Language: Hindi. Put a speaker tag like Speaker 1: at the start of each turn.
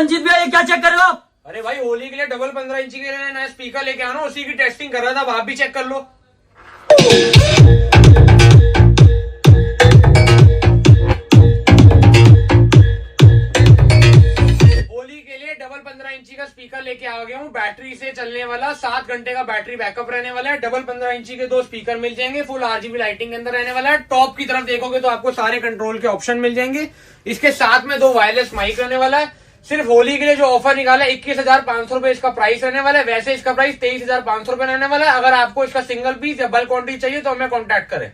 Speaker 1: रंजीत भैया, ये क्या चेक कर रहे हो आप?
Speaker 2: अरे भाई होली के लिए डबल 15 इंची के लिए नया स्पीकर लेके आना, उसी की टेस्टिंग कर रहा था। आप भी चेक कर लो। होली के लिए डबल 15 इंची का स्पीकर लेके आ गया हूँ। बैटरी से चलने वाला, 7 घंटे का बैटरी बैकअप रहने वाला है। डबल 15 इंची के 2 स्पीकर मिल जाएंगे। फुल आरजीबी लाइटिंग के अंदर रहने वाला है। टॉप की तरफ देखोगे तो आपको सारे कंट्रोल के ऑप्शन मिल जाएंगे। इसके साथ में 2 वायरलेस माइक रहने वाला है। सिर्फ होली के लिए जो ऑफर निकाला है, 21,500 रुपए इसका प्राइस रहने वाला है। वैसे इसका प्राइस 23,500 रुपए रहने वाला है। अगर आपको इसका सिंगल पीस या बल्क क्वांटिटी चाहिए तो हमें कॉन्टैक्ट करें।